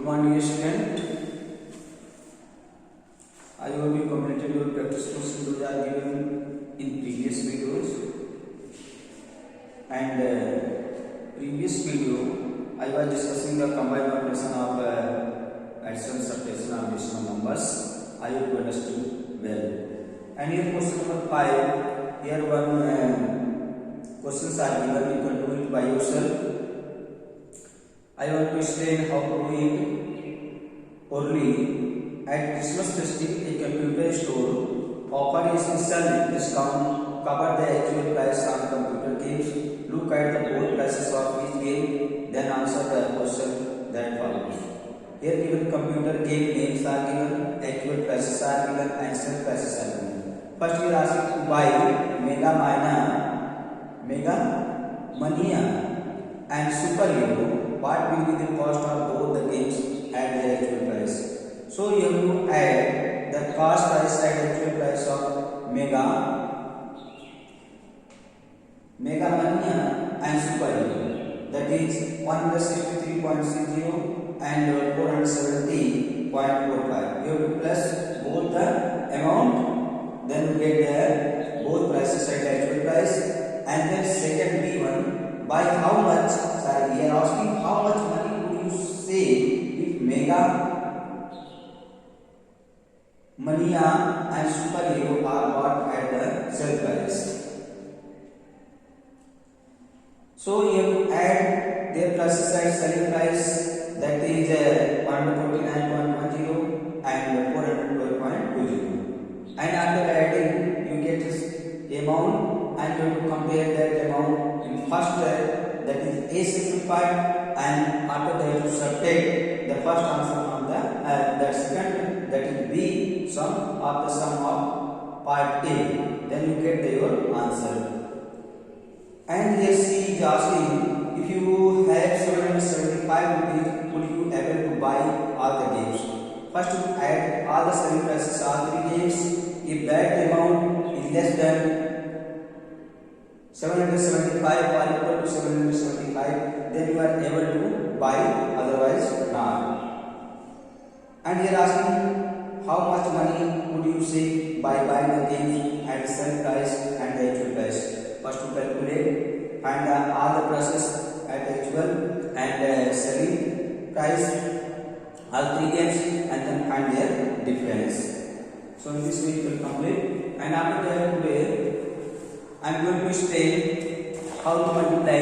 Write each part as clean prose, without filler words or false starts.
morning, student. I hope you completed your practice questions those are given in previous videos. And previous video, I was discussing the combined operation of addition, subtraction of decimal numbers. I hope you understood well. And here question number 5. Here one questions are given. You can do it by yourself. I want to explain how to do it orally. At Christmas festival, a computer store offered a special discount, cover the actual price on computer games, look at the both prices of each game, then answer the question that follows. Here given computer game names are given, actual prices are given, and sale prices are given. First we are asking to buy Mega Mania and Super Hero. What will be the cost of both the games at the actual price? So you have to add the cost price and actual price of Mega Mania and Super Hero. That is 163.60 and 470.45. You have to plus both the amount, then you get the both prices at actual price, and then second B1 by how much. Sorry, we are asking how much money would you save if Mega Mania and Super Hero are bought at the sale price. So you have to add their prices at selling price, that is 149.10 and 412.20. And after adding, you get this amount, and you have to compare that amount in first that is A simplified, and after that you subtract the first answer from the second, that is B sum of the sum of part A. Then you get your answer. And here C is asking, if you have 775 rupees, would you able to buy all the games? First you add all the selling prices all three games. If that amount is less than 775 or equal to 775, then you are able to buy, otherwise not. And here asking how much money would you save by buying the games at the sale price and the actual price. First to calculate, find all the prices at actual and selling price, all three games, and then find their difference. So in this way you will complete. And after that today I am going to explain how to multiply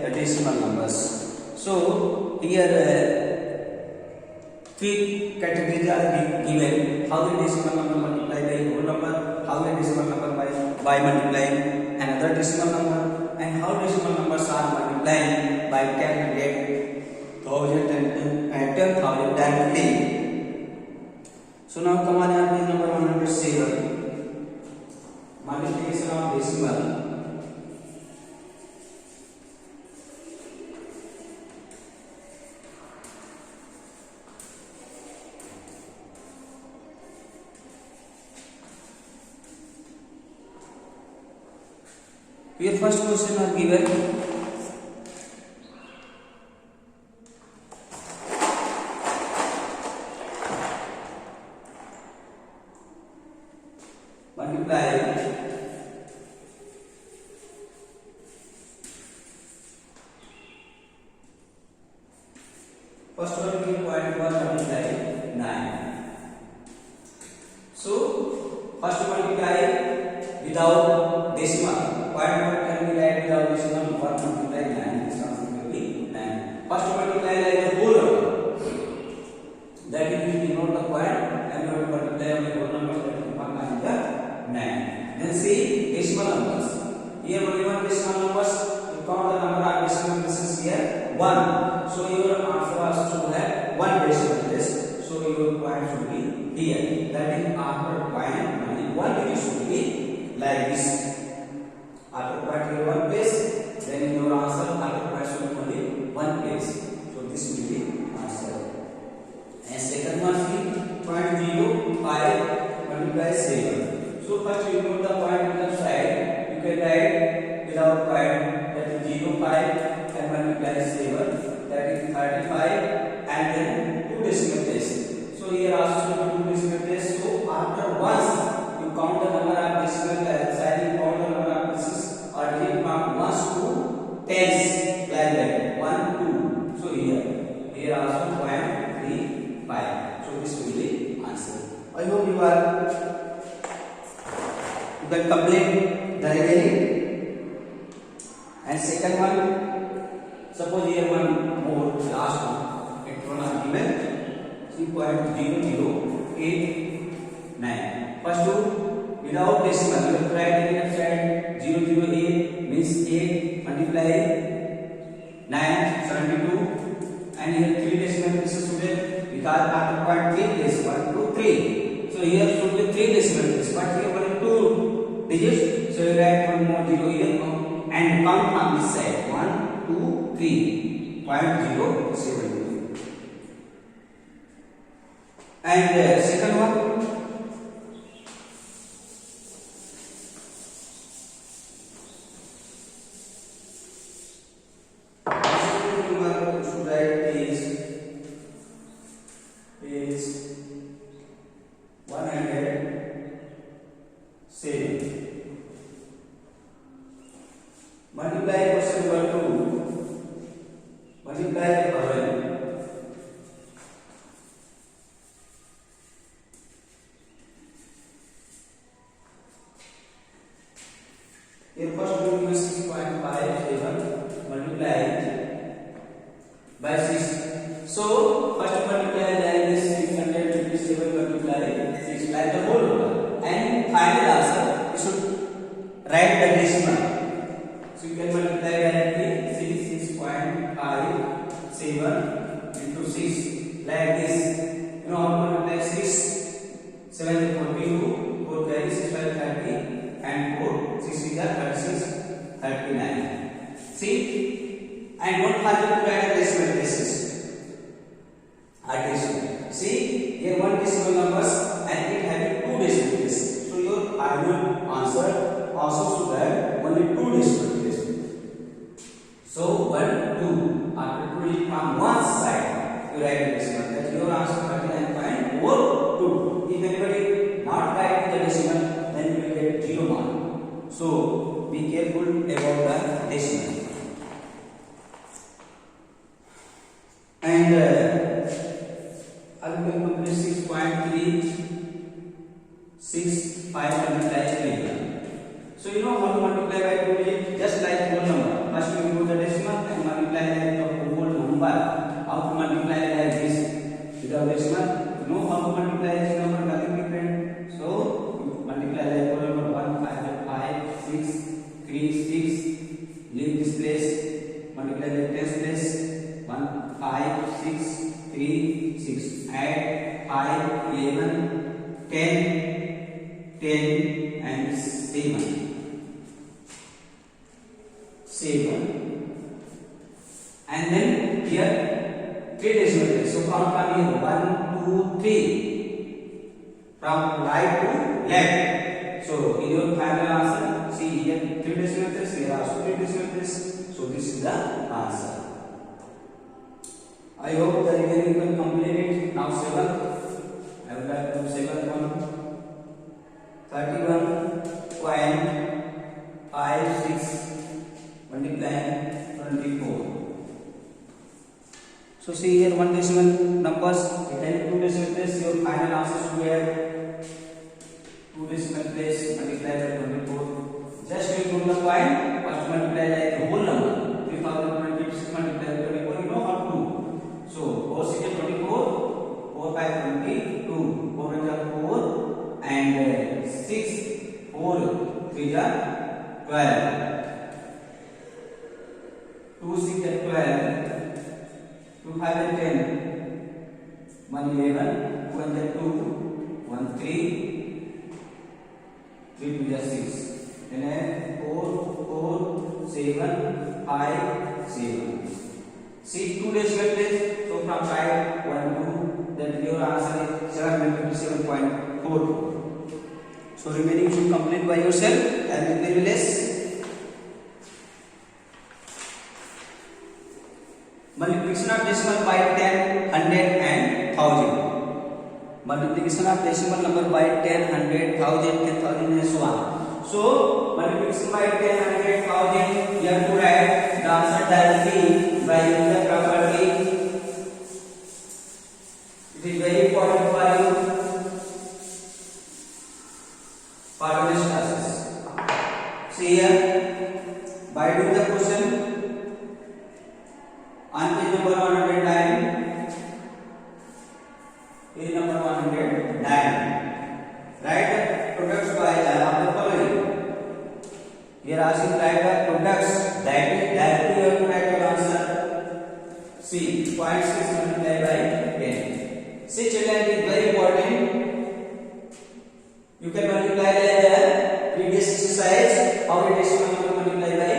the decimal numbers. So here three categories are given: how the decimal number multiplied by whole number, how the decimal number by multiplying another decimal number, and how decimal numbers are multiplied by 10, 1,000 and 10,000 directly. So now come on page number 107. Multiplication of decimal. Here first question are given. Multiply first one we point 1 multiply 9. So first multiply without decimal. Point 1 can be write without decimal. 1 multiply 9. This answer will be 9. First multiply like the whole number. That is we denote the point, and we have to multiply on the whole number, that is 1 and the 9. Then see decimal numbers. Here only one decimal numbers. You count the number of decimal places here 1. So your answer also should have 1 decimal place. So your point should be here. That is after point only 1 digit should be like this. After point here 1 place, then your answer after point should be only 1 place. So this will be answer. And second one is point 0, 5 multiply 7. So first you put the point on the side. You can write without point, that is 0, 5 and multiply 7, that is 35, and then 2 from ones to tens like that. 1, 2. So here also 0.35. So this will be answer. I hope you can complete the remaining. And second one, suppose here one more, last one. It will not given 3.0089. First two, without decimal, you have tried the left side. 008 means 8 multiply 9, 72. And here 3 decimal places student, because after point 3 is 1, 2, 3. So here should be 3 decimal places, but here only 2 digits. So you write one more 0 here and count on this side. 1, 2, 3. 0.072. And second one, should write is 107. Multiply question number 2. Multiply the following. Here first we will 6.57 multiplied by 6. So first multiply like this 657 multiply 6 like the whole number. And final answer you should write the decimal. So you can multiply directly 6.57 into 6 like this. You know how to multiply 6? 7 is 42, 4 carry 6 by 30, and 4 6 is 36, 39. See, and don't forget to write a decimal places. Addition. See, here one decimal numbers and it having 2 decimal places. So your final answer also should have only 2 decimal places. So 1, 2. After putting it from one side, you write the decimal. That your answer 39.42. If anybody not write the decimal, then you will get 0 mark. So be careful about the decimal. And I will complete 6.365 multiply 3. So you know how to multiply by 2 digits, just like whole number. First we put the decimal and multiply like the whole number. How to multiply like this without decimal? You know how to multiply this number, nothing different. So you multiply like whole number 1, 5, 6, 3, 6. Leave this place. Multiply like tens place. 1, 5, 6, 3, 6. Add 5, 11, 10, 10 and 7. 7. And then here 3 decimal places. So count from here 1, 2, 3. From right to left. So in your final answer, see here 3 decimal places, here also 3 decimal places. So this is the answer. I hope the remaining you can complete it. Now 7th. I would like to 7th one. 31.56 multiplying 24. So see here one decimal numbers, it has 2 decimal places. Your final answer should have 2 decimal place multiplied by 24. Just you put the point, first multiply like the whole number. 3026 multiplied by 24. You know how to do. So 4 6 is 24, 4 5 22, 4 is 4, and 6 4 3 is 12. 2 6 is 12. 2 5 is 10. 1 11. 2 is 2. 1 3. 3 2 is 6. Then 4 4 7 5 7. See 2 decimal place. So from side 1 2, then your answer is 757.4. So remaining should complete by yourself and with very less. Multiplication of decimal by 10, 100 and 1000. Multiplication of decimal number by 10, 100, 1000, 10,000 and so on. So multiplication by 10, 100,000. You have to write the answer directly by using the property. It is very important for you for today's classes. See here, by doing the question on page number 109, page number 109, write the products by the following. Here asking write the products directly you have to write the answer. See, 0.6 multiplied by 10. See children, it is very important. You can multiply the previous exercise how the decimal number multiply by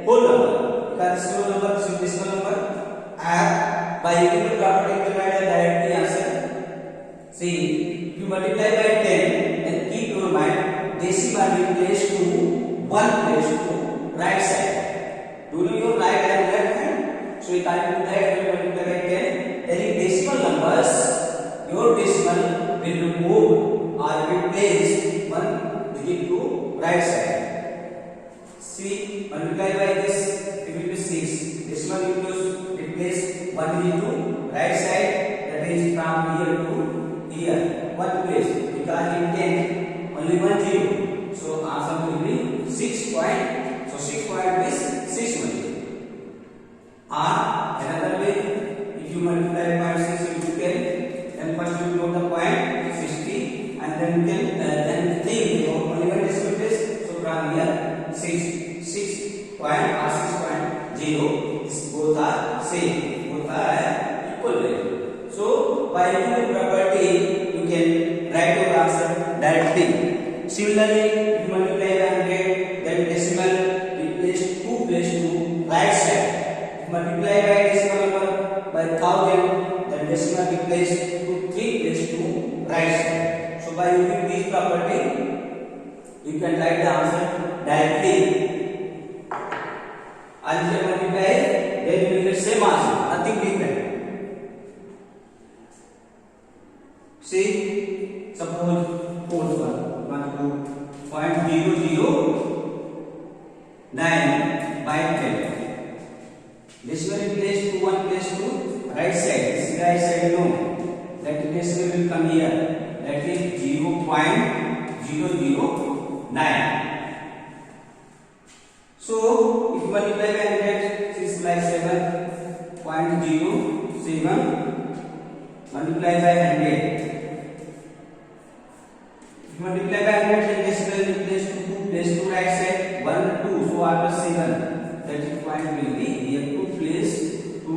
whole number. Because decimal number by using the property you can write the directly answer. See, if you multiply by 10, then keep your mind decimal will place to one place to right side. Do you know your right and left hand? So if I do that, you multiply by 10. Then in decimal numbers, your decimal will remove or will place one digit to right side. See, multiply by this, it will be 6. Decimal will replace one digit to right side. That is from here to here, one place. Because in 10, only one zero. So answer will be 6 point. So 6 point is 6 multiplied. Or another way, if you multiply by 6 into 10, then first you note the point 60, and then you can then think only one decimal place. So from here 6 point or 6.0, both are same, both are equal value. So by using the property, you can write your answer directly. Similarly, if you multiply by 100, then decimal replace 2 place to right side. Multiply by decimal number by 1000, then decimal replace to 3 place to right side. So by using this property, you can write the answer directly. And if you multiply, then you will get same answer, nothing different. See, suppose fourth one, 0.009 by 10. Decimal will place to one place to right side. This right side no. That decimal will come here. That is 0.009. So if you multiply by 100, this is like 7.07 multiply by 100. If you multiply by 100, then decimal will place to 2 place to right side. 1 2. So after 7. That is point will be here to place to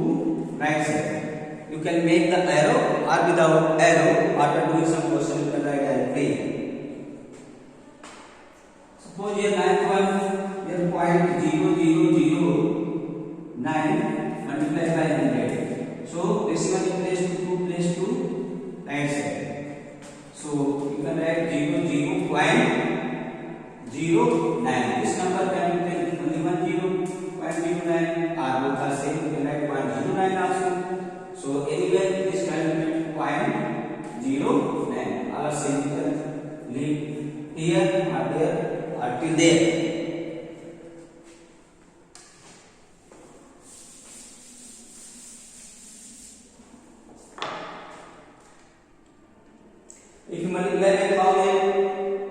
right side. You can make the arrow or without arrow. After doing some question, you can write directly. Suppose here 9th one, here 0.0009 multiplied by 100. So decimal will place to 2 place to right side. So you can write 00.09. This number can be only 1 0. 0.09 or both are same, you can write 0.09 also. So anywhere this value will be 0.09. All same, you can leave here or there or till there. If you multiply by 1000,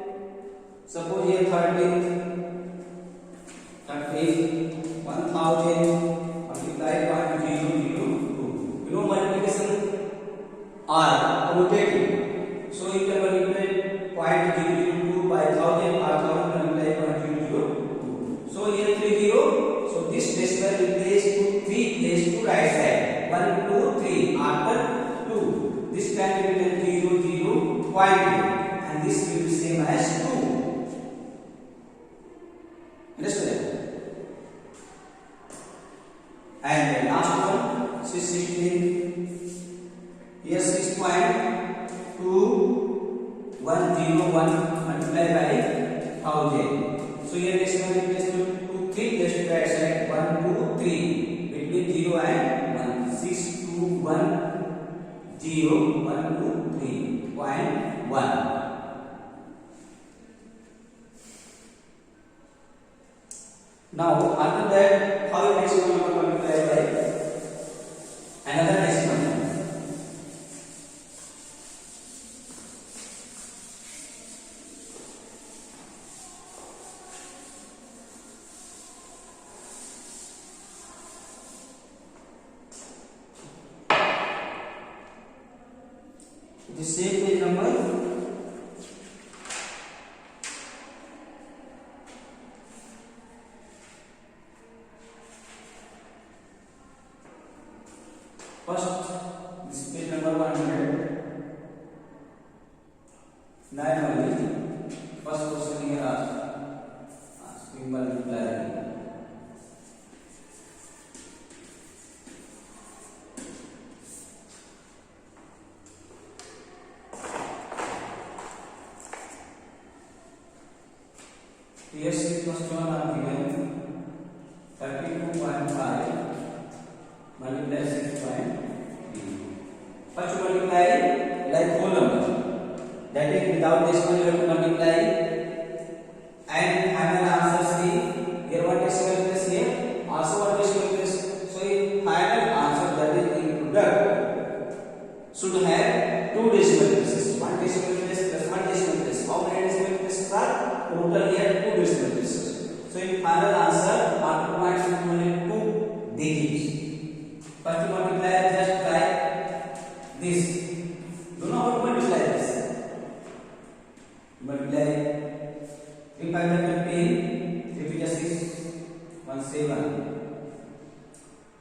suppose here 13th 1000 multiplied by 002. You know multiplication are commutative. So you can multiply 0.002 by 1000 or 1000 multiplied by 002. So here 30. So this decimal will place to 3 place to right side. 1 2 3 after 2. This time we will take 0.0 and this will be same as 2. Understand? And the last one, 16. Here 6.2101 multiplied by 1000. So here decimal will place to 3 place to right side. 1 2 3 between 0 and 1. 6 2 1 0 1 2 3.1. Now after that, how a decimal number multiplied by another decimal number? The same page number. First, this page number 100. 9 only. First question here asking multiply. Here question are given 32.5 multiply 6.3. First multiply like whole number, that is without decimal you have to multiply and final answer see here one decimal place, here also one decimal place. So in final answer, that is in product, should have two decimal places, one decimal place plus one decimal place. How many decimal places are? Total here two decimal places. So in final answer, after point should be only two digits. First multiply just like this. Do not how to multiply this. Multiply 3 5 15, 3 3 6, 1 7,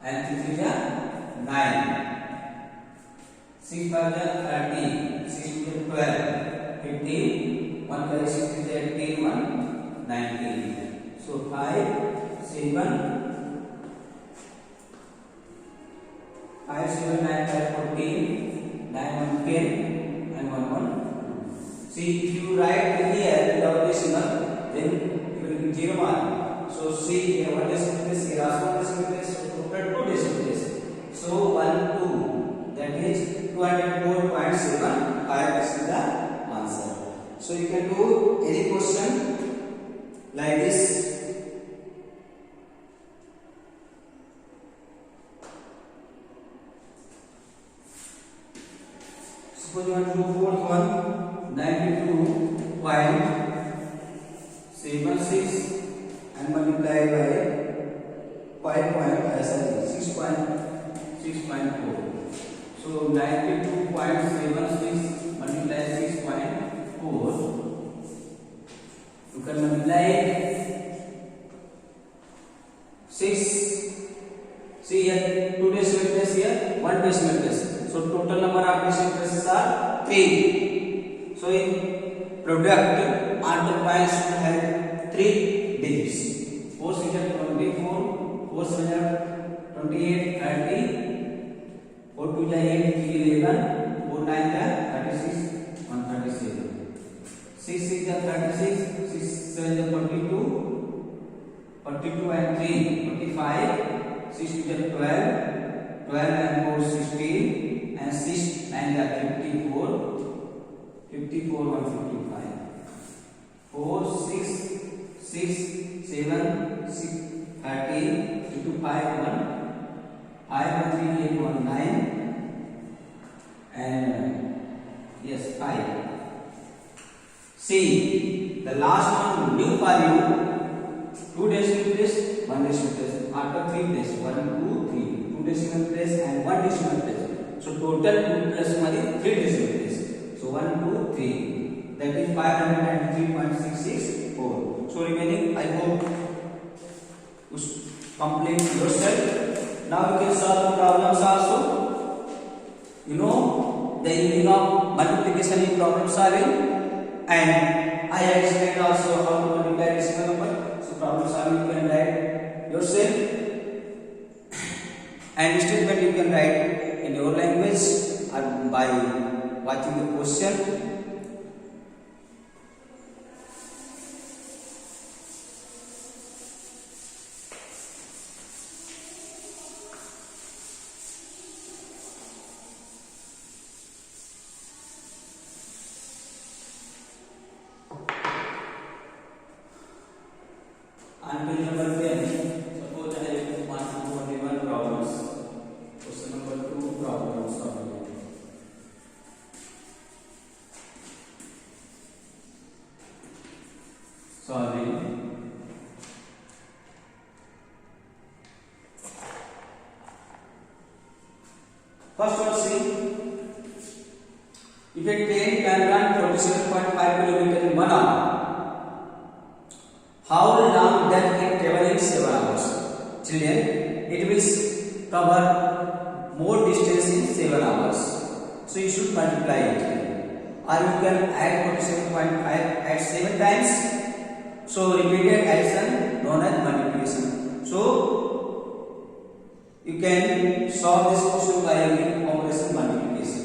and 3 3 9. 6 5 30, 6 2 12, 15, 1 5 6 3 18, 1 19. So 5 7 5 7 9 5 14, 9 1 10, and 1 1. See, if you write here without decimal, then you will get 0 mark. So see here one decimal place, here also one decimal place, so total two decimal place. So 1 2, that is 204.75. This is the answer. So you can do any question like this. Suppose you want to do fourth one, 92.76 and multiply by 6.4. So 92.76 multiply 6.4. You can multiply 6. See here, two decimal place here, one decimal place. So total number of decimal places are 3. So in product, answer point should have 3 digits. 4 6 are 24, 4 7 are 28, 30, 4 2 are 8, 11, 4 9 are 36, 137. 6 6 are 36, 6 7 are 42, 42 and 3, 45, 6 2 are 12, 12 and 4 16, and 6 9 are 54, 54 155. 4 6 6 7 6 30 into 5 1 5 1 3 8 1 9 and yes 5. See the last one new for you, 2 decimal place, 1 decimal place. After 3 days, 1 2 3, 2 decimal place and 1 decimal place. So total 2 plus 1 is 3 decimal place. So 1 2 3, that is 593.664. So remaining, I hope you complete yourself. Now you can solve the problems also. You know the meaning of multiplication in problem solving, and I have explained also how to multiply decimal number. So problem solving you can write yourself, and statement you can write in your language or by watching the question. And page number 10. First one, see, if a train can run 47.5 km in 1 hour, how long does it travel in 7 hours? Children, it will cover more distance in 7 hours. So you should multiply it. Or you can add 47.5 at 7 times. So repeated addition known as multiplication. So you can solve this question by using operation multiplication.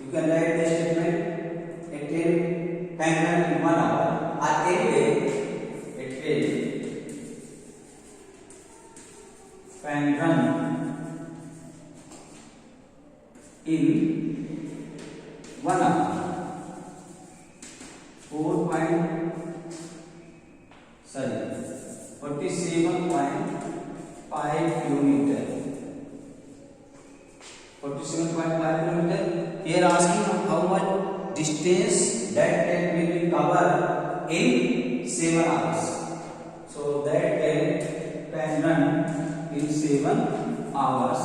You can write the statement: a train can run in 1 hour, or a train can run in 1 hour 47.5 kilometer. 47.5 kilometer. Here asking how much distance that train will cover in 7 hours. So that train can run in 7 hours.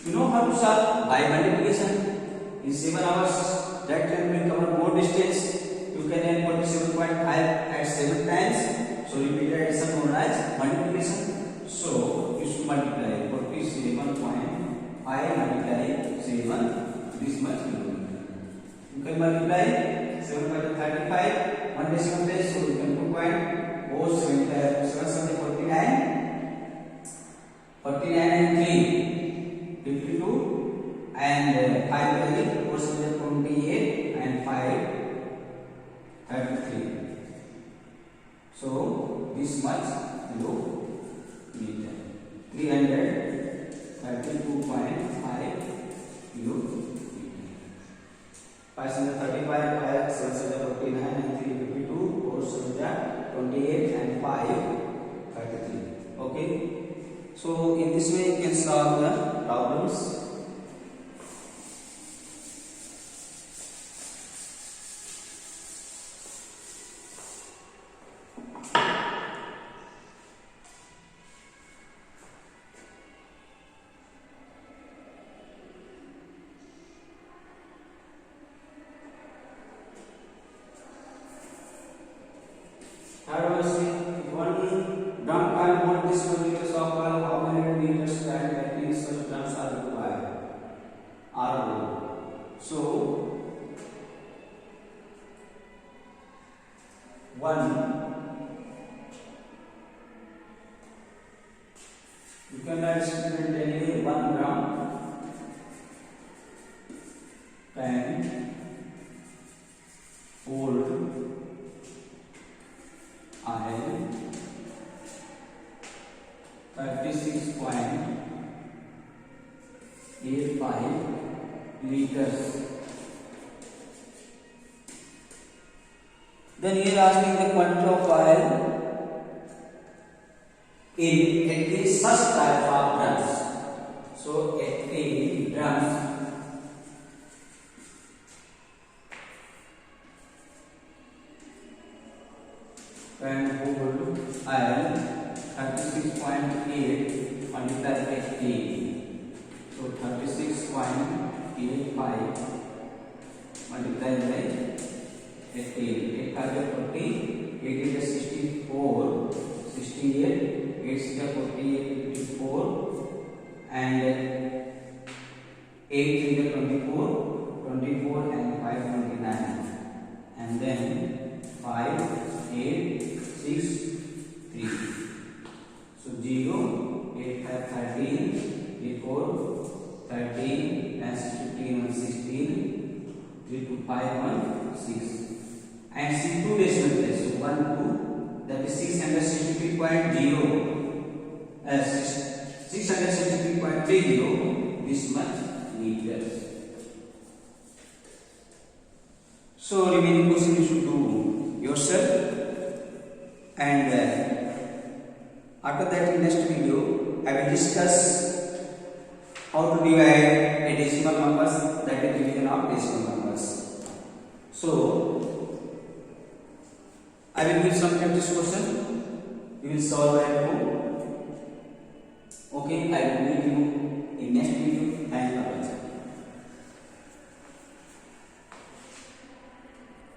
You know how to solve by multiplication? In 7 hours, that train will cover more distance. You can add 47.5 at 7 times. So repeat addition known as multiplication. So you should multiply 47.5 multiply 7, this much kilometer. You can multiply 7 by 35, 1 decimal place, so you can put point 49 and 3 52 and 5 28 and 5 33. So this much kilometer, 332.5 kilometer. 535, 5, 749 and 352, 4, 28 and 5, 33. Okay. So in this way you can solve the problems. Third one, see, if one drum can hold this 1 liters of oil, how many liters can that means such drums are required? So 1, you can write statement anyway, 1 gram can hold iron 36.85 liters. Then he is asking the quantity of oil in 80 such type of drums. So 80 drums can hold iron 36.8 multiplied by 80. So 36.85 multiplied by 80. 8 5 40, 8 is 64, 68, 8 is 48, 54, and 8 is 24, 24 and 5 29, and then 5, 8, 6, 3. So 0, 8, 5, 13, 3, 4, 13, and 15, 1, 16, 3, 2, 5, 1, 6. And 2 decimal place, so 1, 2, that is 663.0, 663.30, this much meters. So remaining question you should do yourself, and after that in next video I will discuss how to divide a decimal numbers, that is division of decimal numbers. So I will give some practice question, you will solve at home. Okay, I will